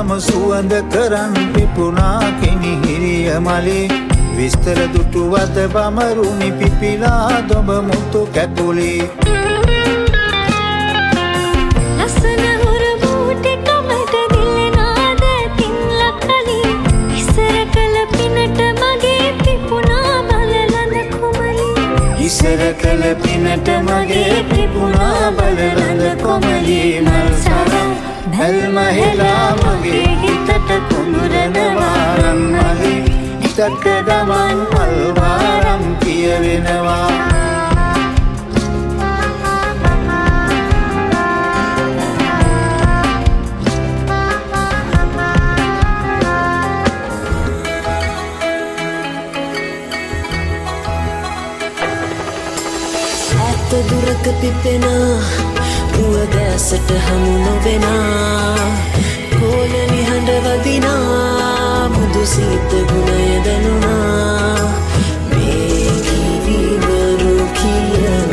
ගම සුවඳ කරන් පිපුණා කිනිහිරිය මලේ විස්තර දුටුවද බමරුනි පිපිලා දොඹ මුතු කැකුලේ ලස්සන හොරබූටි කමට දිලනාද තින්ලකලි ඉස්සර කළ පිනට මගේ පිපුණා බලලඳ කොමලි ඉස්සර කළ පිනට මගේ පිපුණා බලලඳ කොමලි මල් සරන් බැල්ම හෙලා මගේ හිතට කුඹරනවා රන්මලි හිතක ගමන් මල් වාරම් කියවෙනවා දුරක පිපෙනා රුව දැසට හමු නොවෙනා කෝල නිහඬ වදිනා මුදු සීත ගුණය දැනුණා මේ කිවිවරු කියනා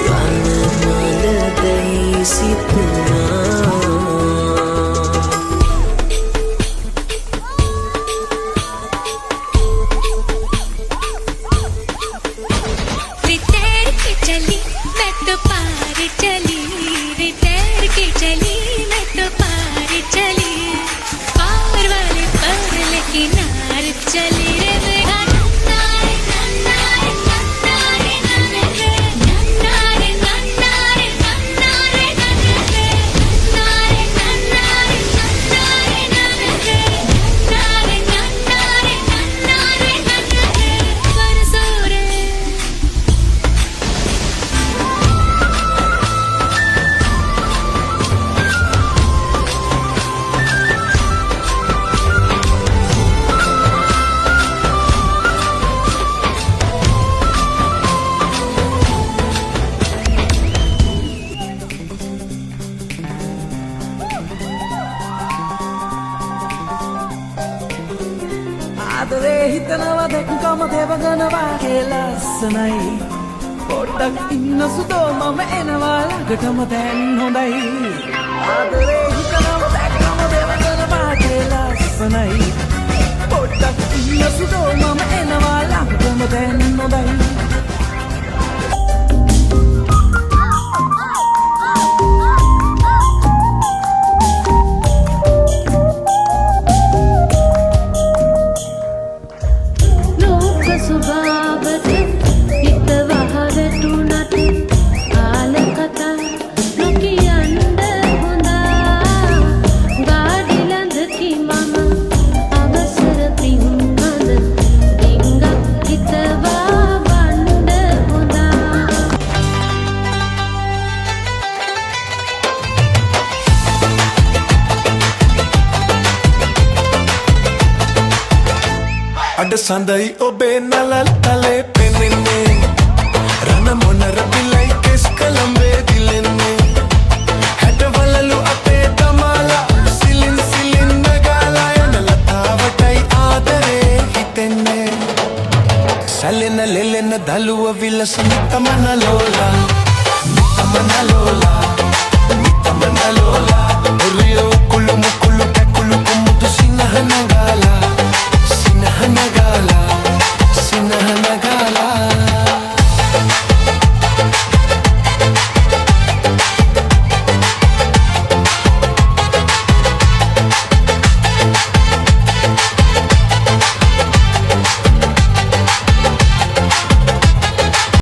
වනමල දැයි සිතුනා ආදරේ හිතනවා දැක්කම දෙවගනවා කෙලස්සනයි පොඩ්ඩක් ඉන්න සුදෝ මම එනවා ළඟටම දැන් හොඳයි ආදරේ හිතනවා දැක්කම දෙවගනවා කෙලස්සනයි පොඩ්ඩක් ඉන්න සුදෝ මම එනවා ළඟටම දැන් හොඳයි අඩ සඳයි ඔබේ නලල් තලේ පෙනෙන්නේ රණ මොනර පිලයි කෙස් කළඹේ දිලෙන්නේ හැටවලලු අපේ දමාලා සිලින් සිලින් නගාලා යන ලතාවටයි ආදරේ හිතෙන්නේ සැලෙන ලෙලෙන දලුව විලසන තමන ලෝලා